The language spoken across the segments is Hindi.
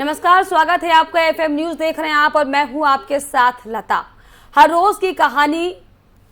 नमस्कार, स्वागत है आपका। एफएम न्यूज देख रहे हैं आप और मैं हूं आपके साथ लता। हर रोज की कहानी,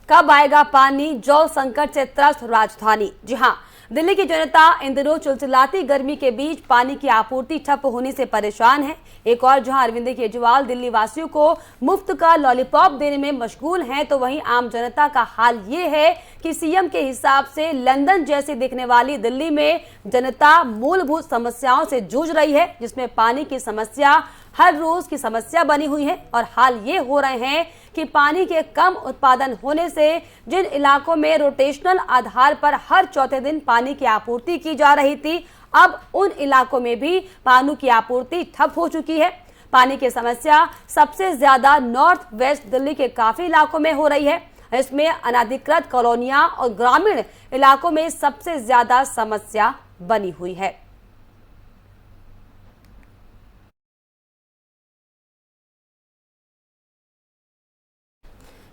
कब आएगा पानी, जल संकट से त्रस्त राजधानी। जी हां, दिल्ली की जनता इन दिनों चिलचिलाती गर्मी के बीच पानी की आपूर्ति ठप होने से परेशान है। एक और जहां अरविंद केजरीवाल दिल्ली वासियों को मुफ्त का लॉलीपॉप देने में मशगूल हैं, तो वहीं आम जनता का हाल ये है कि सीएम के हिसाब से लंदन जैसी दिखने वाली दिल्ली में जनता मूलभूत समस्याओं से जूझ रही है, जिसमें पानी की समस्या हर रोज की समस्या बनी हुई है। और हाल ये हो रहे हैं कि पानी के कम उत्पादन होने से जिन इलाकों में रोटेशनल आधार पर हर चौथे दिन पानी की आपूर्ति की जा रही थी, अब उन इलाकों में भी पानी की आपूर्ति ठप हो चुकी है। पानी की समस्या सबसे ज्यादा नॉर्थ वेस्ट दिल्ली के काफी इलाकों में हो रही है। इसमें अनाधिकृत कॉलोनियां और ग्रामीण इलाकों में सबसे ज्यादा समस्या बनी हुई है।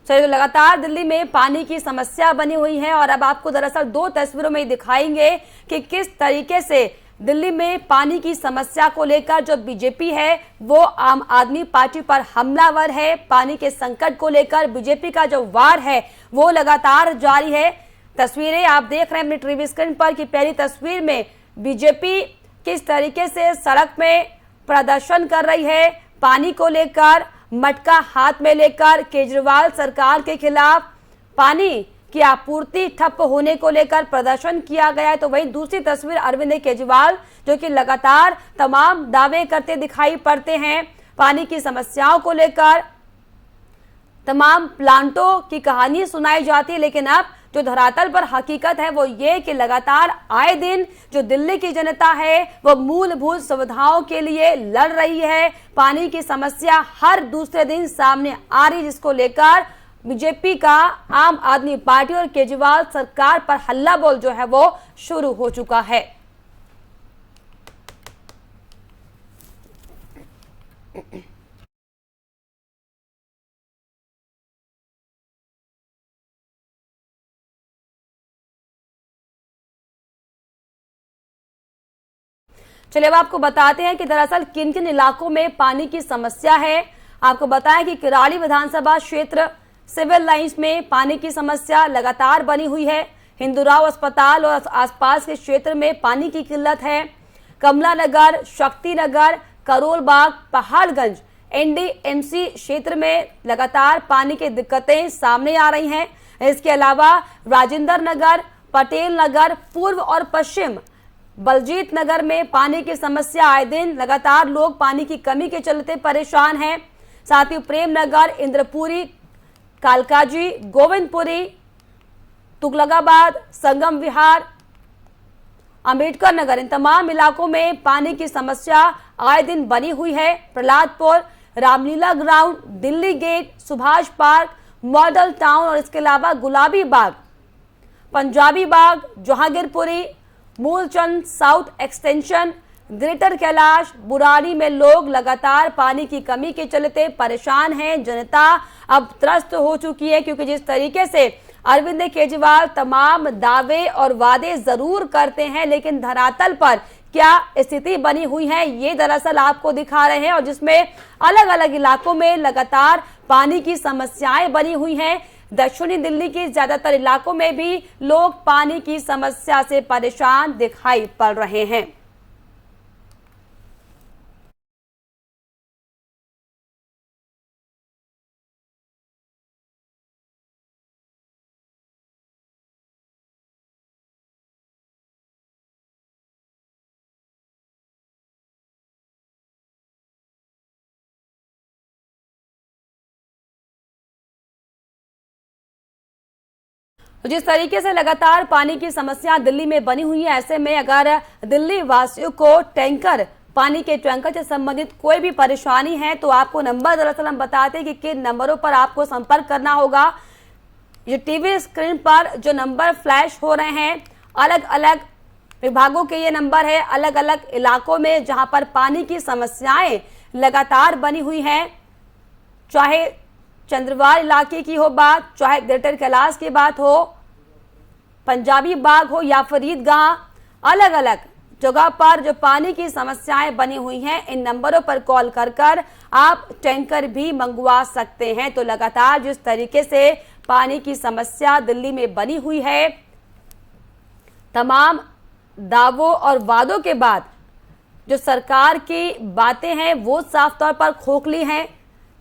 चलिए, तो लगातार दिल्ली में पानी की समस्या बनी हुई है और अब आपको दरअसल दो तस्वीरों में दिखाएंगे कि किस तरीके से दिल्ली में पानी की समस्या को लेकर जो बीजेपी है वो आम आदमी पार्टी पर हमलावर है। पानी के संकट को लेकर बीजेपी का जो वार है वो लगातार जारी है। तस्वीरें आप देख रहे हैं अपनी टीवी स्क्रीन पर कि पहली तस्वीर में बीजेपी किस तरीके से सड़क में प्रदर्शन कर रही है। पानी को लेकर मटका हाथ में लेकर केजरीवाल सरकार के खिलाफ पानी की आपूर्ति ठप होने को लेकर प्रदर्शन किया गया है। तो वहीं दूसरी तस्वीर अरविंद केजरीवाल जो कि लगातार तमाम दावे करते दिखाई पड़ते हैं। पानी की समस्याओं को लेकर तमाम प्लांटों की कहानी सुनाई जाती है, लेकिन अब जो धरातल पर हकीकत है वो ये कि लगातार आए दिन जो दिल्ली की जनता है वो मूलभूत सुविधाओं के लिए लड़ रही है। पानी की समस्या हर दूसरे दिन सामने आ रही, जिसको लेकर बीजेपी का आम आदमी पार्टी और केजरीवाल सरकार पर हल्ला बोल जो है वो शुरू हो चुका है। चलिए, अब आपको बताते हैं कि दरअसल किन किन इलाकों में पानी की समस्या है। आपको बताएं कि किराड़ी विधानसभा क्षेत्र सिविल लाइंस में पानी की समस्या लगातार बनी हुई है। हिंदूराव अस्पताल और आसपास के क्षेत्र में पानी की किल्लत है। कमला नगर, शक्ति नगर, करोल बाग, पहाड़गंज, एनडीएमसी क्षेत्र में लगातार पानी की दिक्कतें सामने आ रही हैं। इसके अलावा राजेंद्र नगर, पटेल नगर, पूर्व और पश्चिम बलजीत नगर में पानी की समस्या आए दिन लगातार लोग पानी की कमी के चलते परेशान हैं। साथ ही प्रेम नगर, इंद्रपुरी, कालकाजी, गोविंदपुरी, तुगलकाबाद, संगम विहार, अंबेडकर नगर, इन तमाम इलाकों में पानी की समस्या आए दिन बनी हुई है। Prahladpur, Ramlila Ground, Delhi Gate, Subhash Park, Model Town और इसके अलावा Gulabi Bagh, Punjabi Bagh, Jahangirpuri, Moolchand South Extension, Greater Kailash, Burari में लोग लगातार पानी की कमी के चलते परेशान हैं। जनता अब त्रस्त हो चुकी है, क्योंकि जिस तरीके से अरविंद केजरीवाल तमाम दावे और वादे जरूर करते हैं, लेकिन धरातल पर क्या स्थिति बनी हुई है ये दरअसल आपको दिखा रहे हैं, और जिसमें अलग अलग इलाकों में लगातार पानी की समस्याएं बनी हुई हैं। दक्षिणी दिल्ली के ज्यादातर इलाकों में भी लोग पानी की समस्या से परेशान दिखाई पड़ रहे हैं। तो जिस तरीके से लगातार पानी की समस्या दिल्ली में बनी हुई है, ऐसे में अगर दिल्ली वासियों को टैंकर, पानी के टैंकर से संबंधित कोई भी परेशानी है तो आपको नंबर दरअसल हम बताते हैं कि किन नंबरों पर आपको संपर्क करना होगा। ये टीवी स्क्रीन पर जो नंबर फ्लैश हो रहे हैं, अलग अलग विभागों के ये नंबर है, अलग अलग इलाकों में जहां पर पानी की समस्याएं लगातार बनी हुई हैं। चाहे चंद्रवार इलाके की हो बात, चाहे ग्रेटर कैलाश की बात हो, पंजाबी बाग हो या फरीदगाह, अलग अलग जगह पर जो पानी की समस्याएं बनी हुई हैं, इन नंबरों पर कॉल कर आप टैंकर भी मंगवा सकते हैं। तो लगातार जिस तरीके से पानी की समस्या दिल्ली में बनी हुई है, तमाम दावों और वादों के बाद जो सरकार की बातें हैं वो साफ तौर पर खोखली हैं,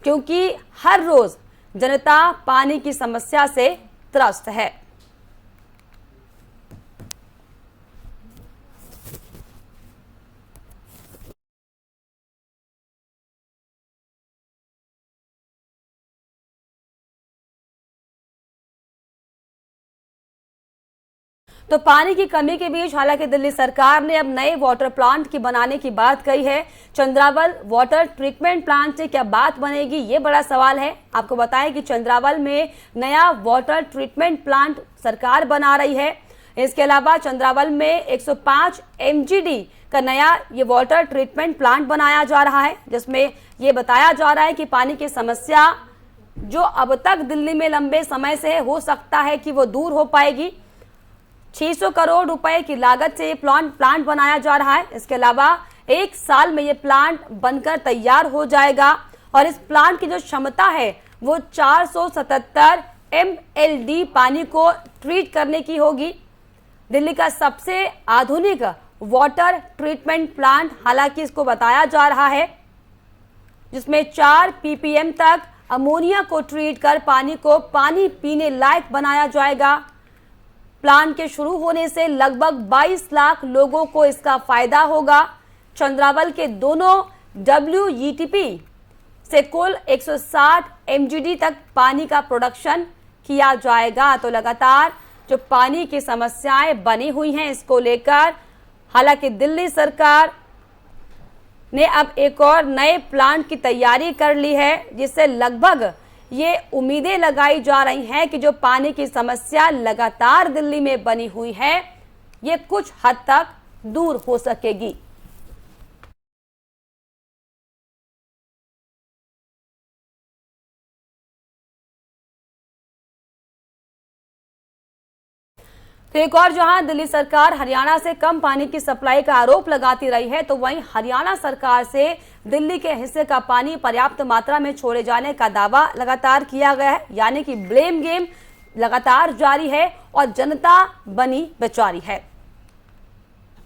क्योंकि हर रोज जनता पानी की समस्या से त्रस्त है। तो पानी की कमी के बीच हालांकि दिल्ली सरकार ने अब नए वाटर प्लांट की बनाने की बात कही है। चंद्रावल वाटर ट्रीटमेंट प्लांट से क्या बात बनेगी, ये बड़ा सवाल है। आपको बताएं कि चंद्रावल में नया वाटर ट्रीटमेंट प्लांट सरकार बना रही है। इसके अलावा चंद्रावल में 105 MGD का नया ये वाटर ट्रीटमेंट प्लांट बनाया जा रहा है, जिसमें ये बताया जा रहा है कि पानी की समस्या जो अब तक दिल्ली में लंबे समय से हो सकता है कि वो दूर हो पाएगी। 600 करोड़ रुपए की लागत से ये प्लांट बनाया जा रहा है। इसके अलावा 1 साल में ये प्लांट बनकर तैयार हो जाएगा और इस प्लांट की जो क्षमता है वो 477 MLD पानी को ट्रीट करने की होगी। दिल्ली का सबसे आधुनिक वाटर ट्रीटमेंट प्लांट हालांकि इसको बताया जा रहा है, जिसमें 4 ppm तक अमोनिया को ट्रीट कर पानी को पानी पीने लायक बनाया जाएगा। प्लांट के शुरू होने से लगभग 22 लाख लोगों को इसका फायदा होगा। चंद्रावल के दोनों WETP से कुल 160 MGD तक पानी का प्रोडक्शन किया जाएगा। तो लगातार जो पानी की समस्याएं बनी हुई हैं, इसको लेकर हालांकि दिल्ली सरकार ने अब एक और नए प्लांट की तैयारी कर ली है, जिससे लगभग ये उम्मीदें लगाई जा रही हैं कि जो पानी की समस्या लगातार दिल्ली में बनी हुई है, ये कुछ हद तक दूर हो सकेगी। तो एक और जहां दिल्ली सरकार हरियाणा से कम पानी की सप्लाई का आरोप लगाती रही है, तो वहीं हरियाणा सरकार से दिल्ली के हिस्से का पानी पर्याप्त मात्रा में छोड़े जाने का दावा लगातार किया गया है। यानी कि ब्लेम गेम लगातार जारी है और जनता बनी बेचारी है।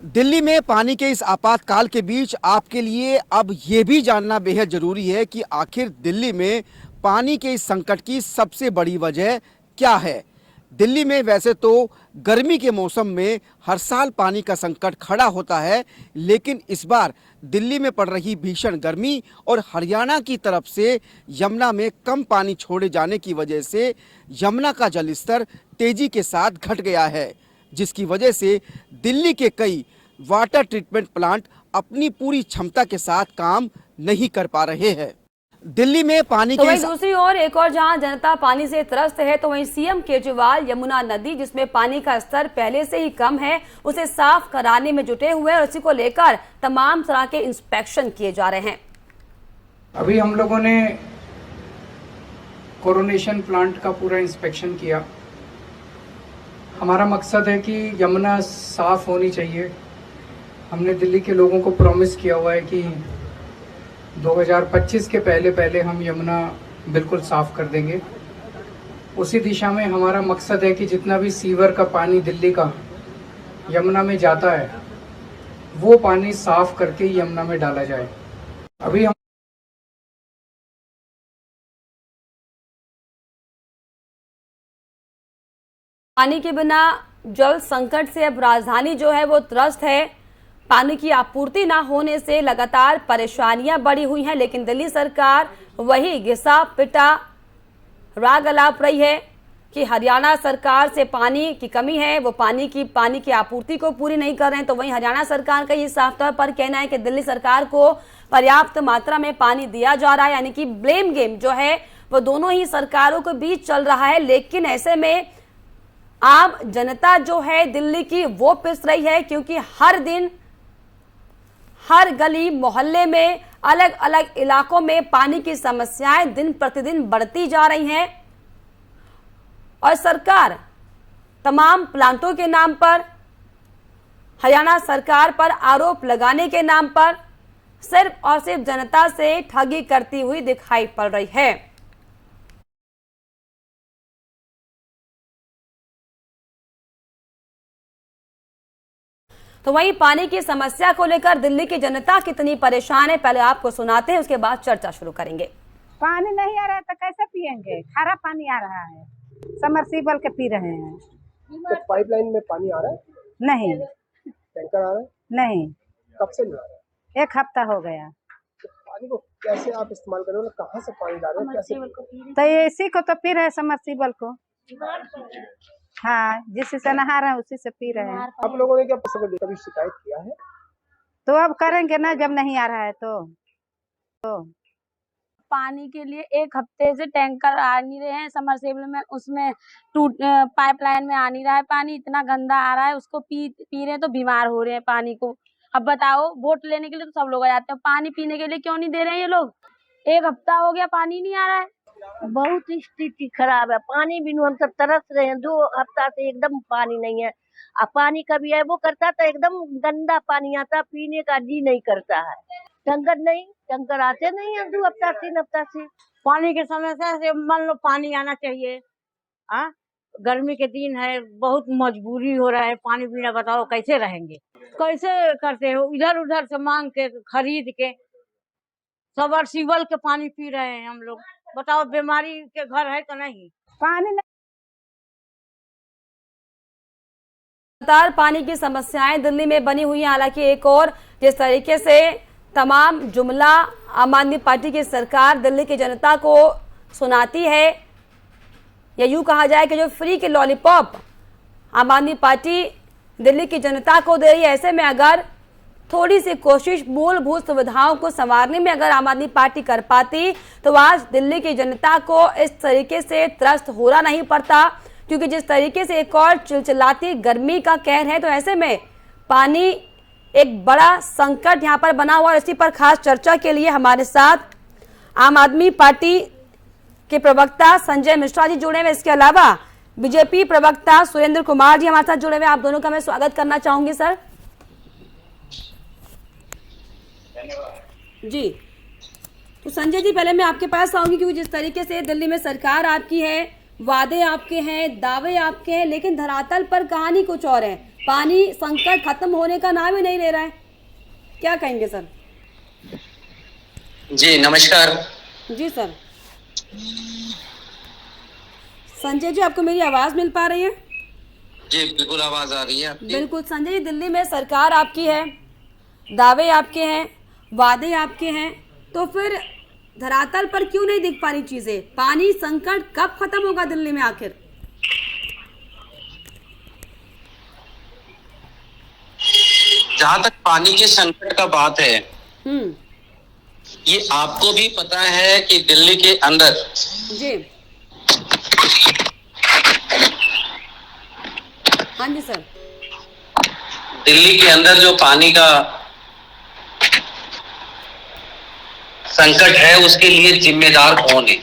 दिल्ली में पानी के इस आपातकाल के बीच आपके लिए अब ये भी जानना बेहद जरूरी है कि आखिर दिल्ली में पानी के इस संकट की सबसे बड़ी वजह क्या है। दिल्ली में वैसे तो गर्मी के मौसम में हर साल पानी का संकट खड़ा होता है, लेकिन इस बार दिल्ली में पड़ रही भीषण गर्मी और हरियाणा की तरफ से यमुना में कम पानी छोड़े जाने की वजह से यमुना का जलस्तर तेजी के साथ घट गया है, जिसकी वजह से दिल्ली के कई वाटर ट्रीटमेंट प्लांट अपनी पूरी क्षमता के साथ काम नहीं कर पा रहे हैं। दिल्ली में पानी तो वहीं दूसरी ओर एक और जहां जनता पानी से त्रस्त है, तो वहीं सीएम केजरीवाल यमुना नदी, जिसमें पानी का स्तर पहले से ही कम है, उसे साफ कराने में जुटे हुए हैं और इसी को लेकर तमाम तरह के इंस्पेक्शन किए जा रहे हैं। अभी हम लोगों ने क्लोरीनेशन प्लांट का पूरा इंस्पेक्शन किया। हमारा मकसद है कि यमुना साफ होनी चाहिए। हमने दिल्ली के लोगों को प्रॉमिस किया हुआ है कि 2025 के पहले हम यमुना बिल्कुल साफ कर देंगे। उसी दिशा में हमारा मकसद है कि जितना भी सीवर का पानी दिल्ली का यमुना में जाता है, वो पानी साफ करके यमुना में डाला जाए। अभी हम पानी के बिना जल संकट से अब राजधानी जो है वो त्रस्त है। पानी की आपूर्ति ना होने से लगातार परेशानियां बढ़ी हुई हैं, लेकिन दिल्ली सरकार वही घिसा पिटा राग अलाप रही है कि हरियाणा सरकार से पानी की कमी है, वो पानी की आपूर्ति को पूरी नहीं कर रहे हैं। तो वहीं हरियाणा सरकार का ये साफ तौर पर कहना है कि दिल्ली सरकार को पर्याप्त मात्रा में पानी दिया जा रहा है। यानी कि ब्लेम गेम जो है वो दोनों ही सरकारों के बीच चल रहा है। लेकिन ऐसे में आम जनता जो है दिल्ली की वो पिस रही है, क्योंकि हर दिन हर गली मोहल्ले में अलग अलग इलाकों में पानी की समस्याएं दिन प्रतिदिन बढ़ती जा रही हैं और सरकार तमाम प्लांटों के नाम पर हरियाणा सरकार पर आरोप लगाने के नाम पर सिर्फ और सिर्फ जनता से ठगी करती हुई दिखाई पड़ रही है। तो वहीं पानी की समस्या को लेकर दिल्ली की जनता कितनी परेशान है, पहले आपको सुनाते हैं, उसके बाद चर्चा शुरू करेंगे। पानी नहीं आ रहा है तो कैसे पियेंगे? खारा पानी आ रहा है, समरसीबल के पी रहे हैं। तो पाइपलाइन में पानी आ रहा है? नहीं। टैंकर आ रहा है? नहीं, कब से नहीं आ रहा है? 1 हफ्ता हो गया। तो पानी को कैसे आप इस्तेमाल कर रहे हो? कहाँ से पानी ला रहे हो? कैसे? तो इसी को तो पी रहे हैं, समरसीबल को। हाँ, जिससे से नहा रहे हैं उसी से पी रहे हैं। आप लोगों ने क्या कभी शिकायत किया है? तो अब करेंगे ना, जब नहीं आ रहा है तो पानी के लिए 1 हफ्ते से टैंकर आ नहीं रहे हैं समरसेबल में, उसमें पाइपलाइन में आ नहीं रहा है पानी, इतना गंदा आ रहा है, उसको पी रहे हैं तो बीमार हो रहे हैं पानी को। अब बताओ, वोट लेने के लिए तो सब लोग आ जाते हैं, पानी पीने के लिए क्यों नहीं दे रहे हैं ये लोग? 1 हफ्ता हो गया पानी नहीं आ रहा है। बहुत स्थिति खराब है, पानी बिनु हम सब तरस रहे हैं। 2 हफ्ता से एकदम पानी नहीं है। अब पानी कभी है वो करता था, एकदम गंदा पानी आता, पीने का जी नहीं करता है। टंकर आते नहीं है 2 हफ्ता 3 हफ्ता से। पानी की समस्या से मान लो पानी आना चाहिए। हाँ, गर्मी के दिन है, बहुत मजबूरी हो रहा है, पानी बिना बताओ कैसे रहेंगे, कैसे करते हो? इधर उधर से मांग के खरीद के सबमर्सिबल के पानी पी रहे हैं हम लोग। बताओ, बीमारी के घर है तो नहीं? पानी नहीं। लगातार पानी की समस्याएं दिल्ली में बनी हुई हैं। हालांकि एक और जिस तरीके से तमाम जुमला आम आदमी पार्टी की सरकार दिल्ली की जनता को सुनाती है, या यूं कहा जाए कि जो फ्री के लॉलीपॉप आम आदमी पार्टी दिल्ली की जनता को दे रही है, ऐसे में अगर थोड़ी सी कोशिश मूलभूत सुविधाओं को संवारने में अगर आम आदमी पार्टी कर पाती तो आज दिल्ली की जनता को इस तरीके से त्रस्त होना नहीं पड़ता। क्योंकि जिस तरीके से एक और चिलचिलाती गर्मी का कहर है, तो ऐसे में पानी एक बड़ा संकट यहाँ पर बना हुआ। और इसी पर खास चर्चा के लिए हमारे साथ आम आदमी पार्टी के प्रवक्ता संजय मिश्रा जी जुड़े हुए, इसके अलावा बीजेपी प्रवक्ता सुरेंद्र कुमार जी हमारे साथ जुड़े हुए। आप दोनों का मैं स्वागत करना चाहूंगी सर। जी, तो संजय जी, पहले मैं आपके पास आऊंगी, क्योंकि जिस तरीके से दिल्ली में सरकार आपकी है, वादे आपके हैं, दावे आपके हैं, लेकिन धरातल पर कहानी कुछ और है। पानी संकट खत्म होने का नाम ही नहीं ले रहा है, क्या कहेंगे सर? जी नमस्कार। जी सर। संजय जी, आपको मेरी आवाज मिल पा रही है? जी बिल्कुल आवाज आ रही है आपकी। बिल्कुल संजय जी, दिल्ली में सरकार आपकी है, दावे आपके हैं, वादे आपके हैं, तो फिर धरातल पर क्यों नहीं दिख पा रही चीजें? पानी संकट कब खत्म होगा दिल्ली में आखिर? जहाँ तक पानी के संकट का बात है, ये आपको भी पता है कि दिल्ली के अंदर जी, हाँ जी सर, दिल्ली के अंदर जो पानी का संकट है उसके लिए जिम्मेदार कौन है?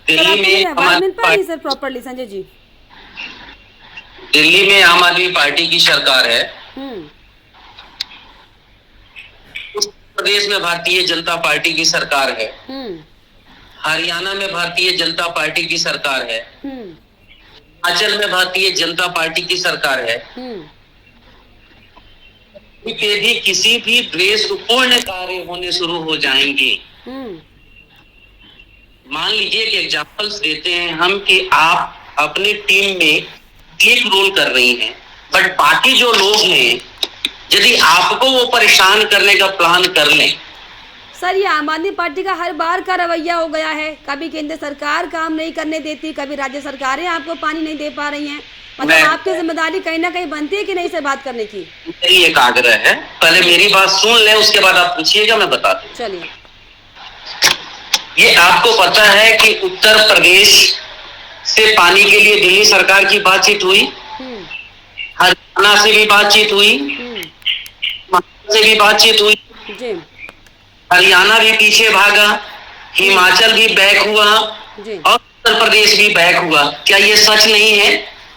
दिल्ली में आवाज मिल पा रही सर प्रॉपरली संजय जी? दिल्ली में आम आदमी पार्टी की सरकार है, उत्तर प्रदेश में भारतीय जनता पार्टी की सरकार है, हरियाणा में भारतीय जनता पार्टी की सरकार है, हिमाचल में भारतीय जनता पार्टी की सरकार है। के भी किसी भी द्वेषपूर्ण कार्य होने शुरू हो जाएंगे। मान लीजिए कि एग्जाम्पल्स देते हैं हम कि आप अपनी टीम में एक रोल कर रही हैं, बट बाकी जो लोग हैं यदि आपको वो परेशान करने का प्लान कर लें। सर, ये आम आदमी पार्टी का हर बार का रवैया हो गया है, कभी केंद्र सरकार काम नहीं करने देती, कभी राज्य सरकारें आपको पानी नहीं दे पा रही हैं। मतलब आपकी जिम्मेदारी कहीं ना कहीं बनती है कि नहीं से बात करने की? मेरी एक आग्रह है, पहले मेरी बात सुन लें, उसके बाद आप पूछिएगा, मैं बता दूं। चलिए। ये आपको पता है कि उत्तर प्रदेश से पानी के लिए दिल्ली सरकार की बातचीत हुई, हरियाणा से भी बातचीत हुई, से भी बातचीत हुई, हरियाणा भी पीछे भागा, हिमाचल भी बैक हुआ और उत्तर प्रदेश भी बैक हुआ। क्या ये सच नहीं है?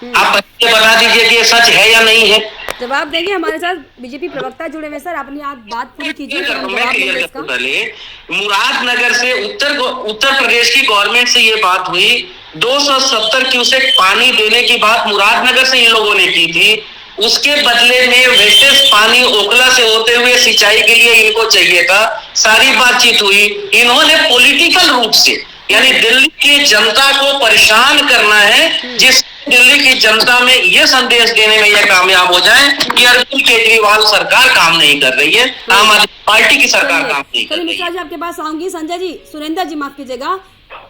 आप पहले बता दीजिए कि ये सच है या नहीं है। जवाब देंगे, हमारे साथ बीजेपी प्रवक्ता जुड़े हुए सर, अपनी आप बात पूरी कीजिए तो हम जवाब देंगे इसका। मुरादनगर से उत्तर प्रदेश की गवर्नमेंट से ये बात हुई, 270 क्यूसेक पानी देने की बात मुरादनगर से इन लोगों ने की थी। उसके बदले में वेस्टेज पानी ओखला से होते हुए सिंचाई के लिए इनको चाहिए था। सारी बातचीत हुई, इन्होंने पॉलिटिकल रूप से यानी दिल्ली की जनता को परेशान करना है, जिस दिल्ली की जनता में ये संदेश देने में ये कामयाब हो जाए कि अरविंद केजरीवाल सरकार काम नहीं कर रही है, आम आदमी पार्टी की सरकार काम नहीं कर रही है। मिश्रा जी आपके पास आऊंगी। संजय जी, सुरेंद्र जी माफ कीजिएगा,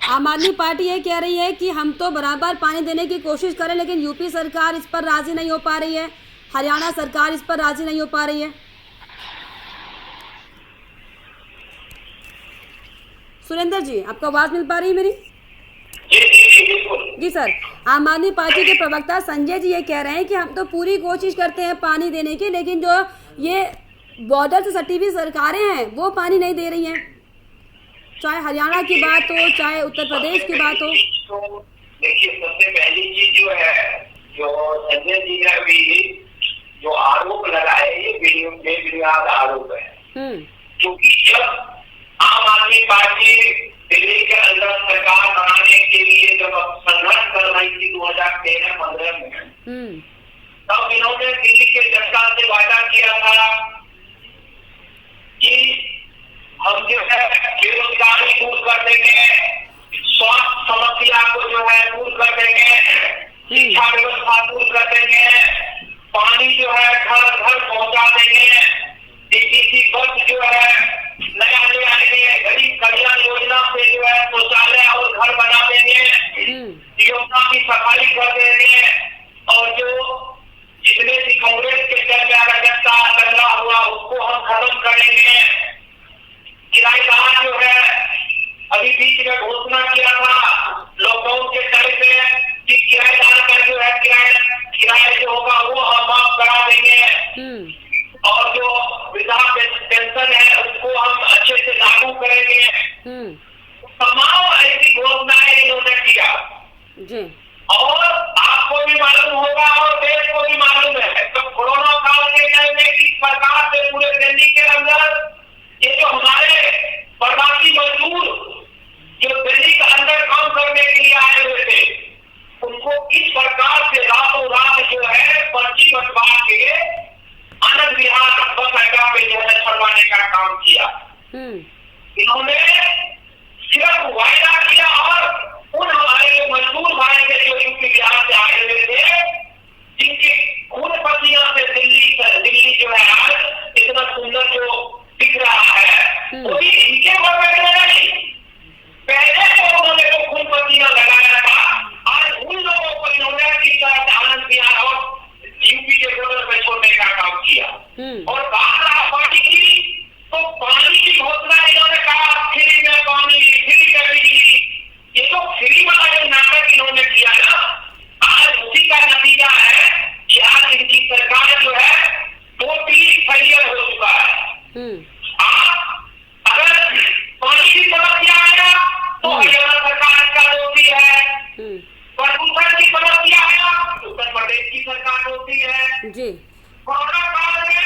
आम आदमी पार्टी ये कह रही है कि हम तो बराबर पानी देने की कोशिश करें, लेकिन यूपी सरकार इस पर राजी नहीं हो पा रही है, हरियाणा सरकार इस पर राजी नहीं हो पा रही है। सुरेंद्र जी, आपको आवाज मिल पा रही है मेरी? जी सर, आम आदमी पार्टी के प्रवक्ता संजय जी ये कह रहे हैं कि हम तो पूरी कोशिश करते हैं पानी देने की, लेकिन जो ये बॉर्डर से सटी हुई सरकारें हैं वो पानी नहीं दे रही हैं, चाहे हरियाणा की बात हो चाहे उत्तर प्रदेश की बात हो। देखिए, सबसे पहली चीज जो है, जो संजय जी ने अभी जो आरोप लगाए, ये बेबुनियाद आरोप है। क्योंकि जब आम आदमी पार्टी दिल्ली के अंदर सरकार बनाने के लिए जब संघर्ष कर रही थी 2013-15 में, तब इन्होंने दिल्ली के जनता से वादा किया था कि हम जो है बेरोजगारी दूर कर देंगे, स्वास्थ्य समस्या को जो है दूर कर देंगे, शिक्षा व्यवस्था दूर कर देंगे, पानी जो है घर घर पहुंचा देंगे, डीटीसी बस जो है नया गरीब कल्याण योजना से जो है शौचालय और घर बना देंगे, योजना की सफाई कर देंगे, और जो जितने भी कांग्रेस के अराजकता दंगा हुआ उसको हम खत्म करेंगे। किराएदार जो है अभी बीच में घोषणा किया था लॉकडाउन के टाइम में कि किराएदार का जो है किराया जो होगा वो हम माफ करा देंगे, और जो वृद्धा पेंशन है उसको हम अच्छे से लागू करेंगे। तमाम ऐसी घोषणाएं इन्होंने किया जी। और आपको भी मालूम होगा और देश को भी मालूम है, तो कोरोना काल के टाइम में किस प्रकार से पूरे दिल्ली के अंदर ये जो हमारे प्रवासी मजदूर जो दिल्ली के अंदर काम करने के लिए आए हुए थे, उनको किस प्रकार से रातों रात जो है पर्ची बंटवा के आनंद विहार बस अड्डा पे जो है छड़वाने का काम किया। इन्होंने सिर्फ वायदा किया, और उन हमारे जो मजदूर भाई थे जो यूपी बिहार से आए हुए थे, जिनकी खून पसीना से दिल्ली जो है आज इतना सुंदर जो दिख रहा है, वो भी इनके बगैर नहीं, पहले तो उन्होंने तो खून पसीना लगाया था, आज उन लोगों को इन्होंने किस तरह से आनंद विहार और यूपी के बॉर्डर पे छोड़ने का काम किया। और बात रहा पानी की, तो पानी की घोषणा इन्होंने कहा फ्री में पानी, फ्री कर दी। ये तो फ्री वाला जो नाटक इन्होंने किया ना, आज उसी का नतीजा है कि आज इनकी सरकार जो है टोटली फेलियर हो चुका है। अगर पानी की समस्या है ना, तो हरियाणा सरकार का दोषी है, प्रदूषण की समस्या है ना, उत्तर प्रदेश की सरकार दोषी है जी। कोरोना काल में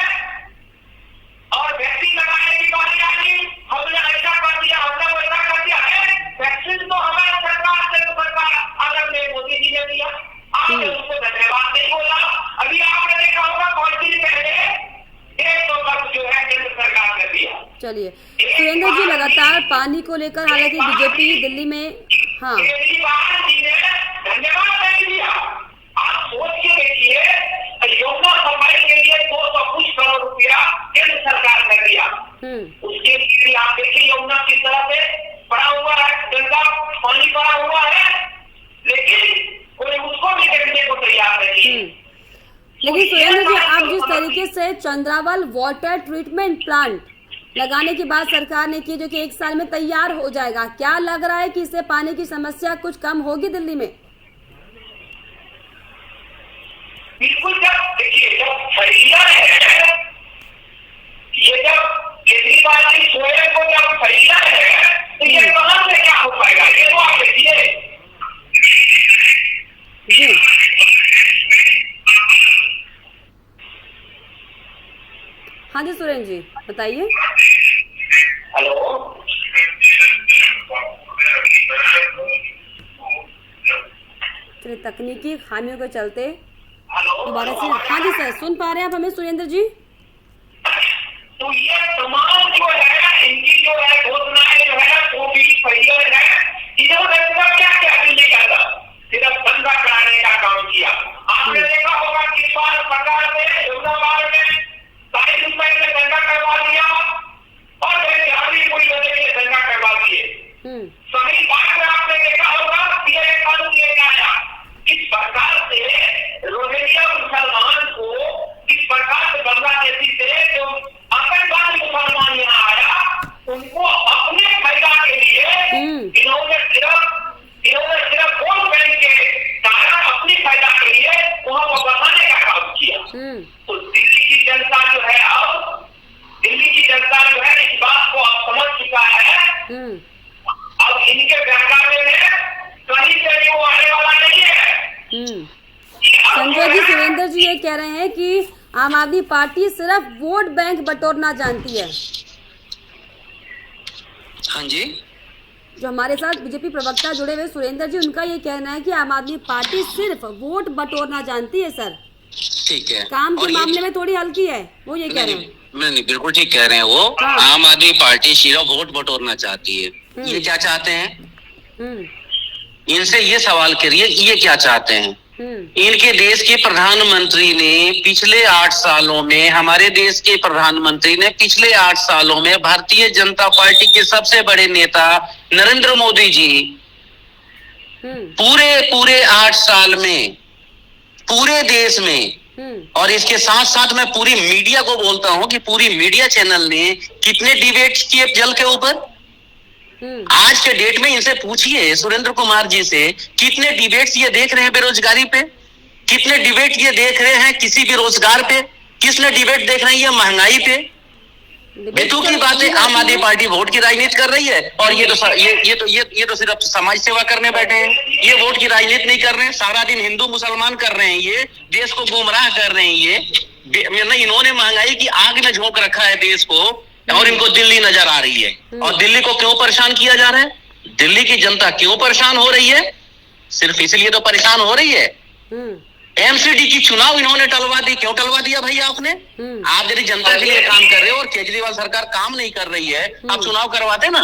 और वैक्सीन लगाने की बात आई, हमने ऐसा कर दिया, हमने वैसा कर दिया है, वैक्सीन तो हमारे सरकार से तो सरकार अलग में मोदी जी ने दिया, आपने उसको धन्यवाद नहीं बोला। अभी आपने देखा होगा कौन सी पहले 100 लाख जो है केंद्र सरकार ने दिया। चलिए सुरेंद्र जी, लगातार पानी को लेकर हालांकि बीजेपी दिल्ली में केजरीवाल जी ने धन्यवाद नहीं दिया। आप सोच के देखिए, योजना सफाई के लिए 200 कुछ करोड़ रुपया केंद्र सरकार ने दिया, उसके लिए आप देखिए योजना किस तरह से पड़ा हुआ है, गंगा पानी पड़ा हुआ है, लेकिन कोई उसको भी देखने को तैयार नहीं। लेकिन सुरेंद्र जी, आप जिस तरीके से चंद्रावल वाटर ट्रीटमेंट प्लांट लगाने की बात सरकार ने की, जो कि 1 साल में तैयार हो जाएगा, क्या लग रहा है कि इससे पानी की समस्या कुछ कम होगी दिल्ली में? बिल्कुल, जब देखिए जब फेलियर है, ये जब केजरीवाल जी सोए को जब फेलियर है, तो ये कहां से क्या हो पाएगा, ये तो आप देखिए। सुरेंद्र जी, बताइए। हेलो, चलिए, तकनीकी खामियों के चलते हेलो, दोबारा से। हाँ जी सर, सुन पा रहे हैं आप हमें सुरेंद्र जी? तो ये तमाम जो है इनकी जो है घोषणाएं जो है वो भी फैलियर है। इन्होंने क्या क्या दिल्ली का था, सिर्फ धंधा कराने का काम किया। आपने देखा होगा कि इस बार सरकार ने हैदराबाद में 22 रुपए में धंधा करवा दिया और कोई वजह से धंधा करवा दिए। सभी बात में आपने देखा होगा कि ये कानून लेकर आया। इस प्रकार से रोहिंग्या मुसलमान को इस प्रकार से बांग्लादेशी से जो आतंकवादी मुसलमान यहाँ आया, उनको अपने फायदा के लिए इन्होंने सिर्फ वोट बैंक के कारण अपनी फायदा के लिए वहाँ को बढ़ाने का काम किया। तो दिल्ली की जनता जो है इस बात को अब समझ चुका है। अब इनके बहकावे में कहीं से वो आने वाला नहीं है। संजय जी, सुरेंद्र जी ये कह रहे हैं कि आम आदमी पार्टी सिर्फ वोट बैंक बटोरना जानती है। हाँ जी, जो हमारे साथ बीजेपी प्रवक्ता जुड़े हुए सुरेंद्र जी, उनका ये कहना है कि आम आदमी पार्टी सिर्फ वोट बटोरना जानती है सर। ठीक है, काम के मामले में थोड़ी हल्की है, वो ये कह रहे हैं। नहीं, बिल्कुल ठीक कह रहे हैं वो। आम आदमी पार्टी सिर्फ वोट बटोरना चाहती है। ये क्या चाहते हैं? इनसे ये सवाल करिए, ये क्या चाहते हैं? इनके देश के प्रधानमंत्री ने पिछले 8 सालों में, हमारे देश के प्रधानमंत्री ने पिछले 8 सालों में भारतीय जनता पार्टी के सबसे बड़े नेता नरेंद्र मोदी जी पूरे 8 साल में पूरे देश में, और इसके साथ साथ मैं पूरी मीडिया को बोलता हूं कि पूरी मीडिया चैनल ने कितने डिबेट किए जल के ऊपर। आज के डेट में इनसे पूछिए, सुरेंद्र कुमार जी से, कितने डिबेट्स ये देख रहे हैं बेरोजगारी पे, कितने डिबेट ये देख रहे हैं किसी भी रोजगार पे, किसने डिबेट देख रहे हैं ये महंगाई पे। बेतुकी की बात है, आम आदमी पार्टी वोट की राजनीति कर रही है और ये तो सिर्फ समाज सेवा करने बैठे हैं। ये वोट की राजनीति नहीं कर रहे हैं, सारा दिन हिंदू मुसलमान कर रहे हैं, ये देश को गुमराह कर रहे हैं। ये इन्होंने महंगाई की आग में झोंक रखा है देश को, और इनको दिल्ली नजर आ रही है। और दिल्ली को क्यों परेशान किया जा रहा है? दिल्ली की जनता क्यों परेशान हो रही है? सिर्फ इसलिए तो परेशान हो रही है। एमसीडी की चुनाव इन्होंने टलवा दी। क्यों टलवा दिया भैया आपने? आप यदि जनता के लिए काम कर रहे हो और केजरीवाल सरकार काम नहीं कर रही है, आप चुनाव करवाते ना।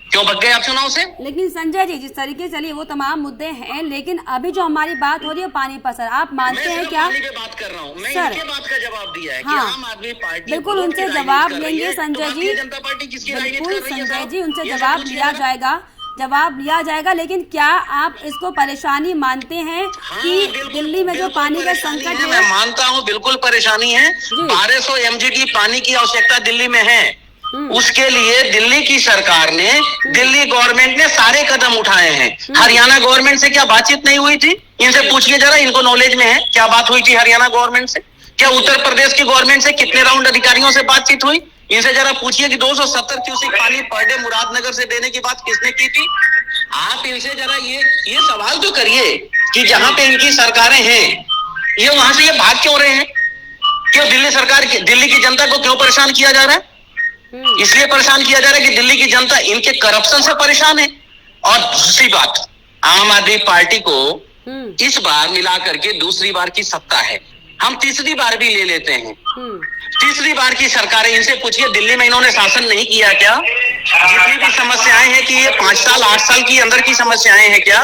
क्यों भग गए आप चुनाव से? लेकिन संजय जी, जिस तरीके से चलिए वो तमाम मुद्दे हैं, लेकिन अभी जो हमारी बात हो रही है पानी पर, सर आप मानते हैं क्या? पानी पे बात कर रहा हूँ मैं, सर, इनके बात का जवाब दिया है कि हाँ, आम आदमी पार्टी बिल्कुल उनसे जवाब लेंगे संजय जी, जनता पार्टी किसकी बिल्कुल संजय जी, उनसे जवाब लिया जाएगा। लेकिन क्या आप इसको परेशानी मानते हैं कि दिल्ली में जो पानी का संकट है? मैं मानता हूँ, बिल्कुल परेशानी है। 1200 MGD पानी की आवश्यकता दिल्ली में है। उसके लिए दिल्ली की सरकार ने, दिल्ली गवर्नमेंट ने सारे कदम उठाए हैं। हरियाणा गवर्नमेंट से क्या बातचीत नहीं हुई थी? इनसे पूछिए जरा, इनको नॉलेज में है क्या बात हुई थी हरियाणा गवर्नमेंट से? क्या उत्तर प्रदेश की गवर्नमेंट से कितने राउंड अधिकारियों से बातचीत हुई? इनसे जरा पूछिए कि 270 क्यूसेक पानी पर डे मुरादनगर से देने की बात किसने की थी? आप इनसे जरा ये सवाल तो करिए कि जहां पे इनकी सरकारें हैं, ये वहां से ये भाग क्यों रहे हैं? क्यों दिल्ली की जनता को क्यों परेशान किया जा रहा है? इसलिए परेशान किया जा रहा है कि दिल्ली की जनता इनके करप्शन से परेशान है। और दूसरी बात, आम आदमी पार्टी को इस बार मिला करके दूसरी बार की सत्ता है। हम तीसरी बार भी ले लेते हैं। तीसरी बार की सरकार है, इनसे पूछिए दिल्ली में इन्होंने शासन नहीं किया क्या? जितनी भी समस्याएं हैं कि ये 5 साल 8 साल की अंदर की समस्याएं हैं क्या?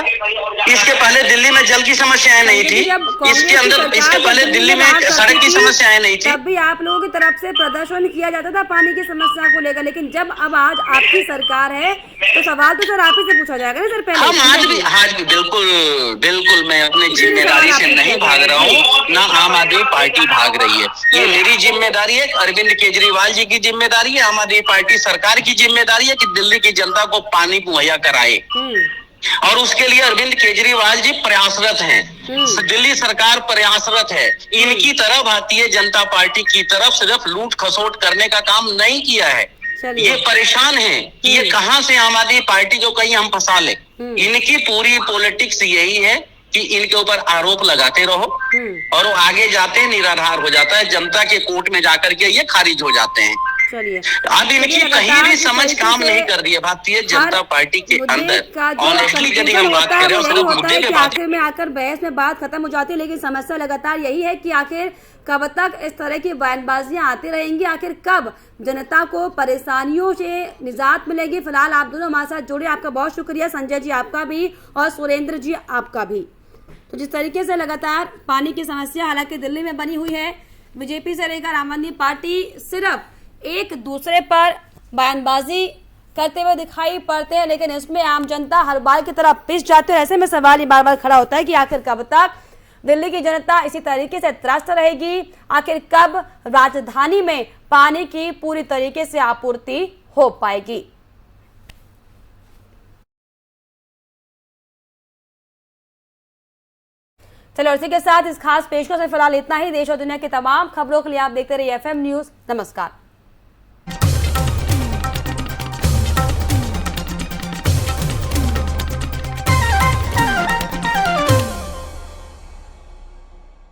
इसके पहले दिल्ली में जल की समस्याएं नहीं थी, इसके पहले दिल्ली में सड़क की समस्याएं नहीं थी। तब भी आप लोगों की तरफ से प्रदर्शन किया जाता था पानी की समस्या को लेकर, लेकिन जब अब आज आपकी सरकार है तो सवाल तो सर आप ही से पूछा जाएगा ना सर। पहले हम आज भी बिल्कुल मैं अपनी जिम्मेदारी से नहीं भाग रहा हूँ, ना आम आदमी पार्टी भाग रही है। ये मेरी जिम्मेदारी है, अरविंद केजरीवाल जी की जिम्मेदारी है, आम आदमी पार्टी सरकार की जिम्मेदारी है कि दिल्ली की जनता को पानी मुहैया कराए। और उसके लिए अरविंद केजरीवाल जी प्रयासरत हैं, दिल्ली सरकार प्रयासरत है। इनकी तरफ भारतीय जनता पार्टी की तरफ सिर्फ लूट खसोट करने का काम नहीं किया है। ये परेशान है कि ये कहां से आम आदमी पार्टी जो कहीं हम फंसा ले। इनकी पूरी पॉलिटिक्स यही है कि इनके ऊपर आरोप लगाते रहो और वो आगे जाते हैं, निराधार हो जाता है, जनता के कोर्ट में जाकर के ये खारिज हो जाते हैं। चलिए, अब इनकी कहीं भी समझ काम नहीं कर रही है भारतीय जनता पार्टी के अंदर। ऑनेस्टली यदि हम बात करें उस मुद्दे पे बात आखिर में आकर बहस में बात खत्म हो जाती है, लेकिन समस्या लगातार यही है कि आखिर कब तक इस तरह की बयानबाजियां आती रहेंगी, आखिर कब जनता को परेशानियों से निजात मिलेगी। फिलहाल आप दोनों हमारे साथ जुड़े, आपका बहुत शुक्रिया। संजय जी आपका भी और सुरेंद्र जी आपका भी। तो जिस तरीके से लगातार पानी की समस्या हालांकि दिल्ली में बनी हुई है, बीजेपी से लेकर आम आदमी पार्टी सिर्फ एक दूसरे पर बयानबाजी करते हुए दिखाई पड़ते हैं, लेकिन इसमें आम जनता हर बार की तरह पिस जाती है। ऐसे में सवाल ये बार बार खड़ा होता है कि आखिर कब तक दिल्ली की जनता इसी तरीके से त्रस्त रहेगी, आखिर कब राजधानी में पानी की पूरी तरीके से आपूर्ति हो पाएगी। चलो इसी के साथ इस खास पेशकश से फिलहाल इतना ही। देश और दुनिया की तमाम खबरों के लिए आप देखते रहिए FM न्यूज। नमस्कार।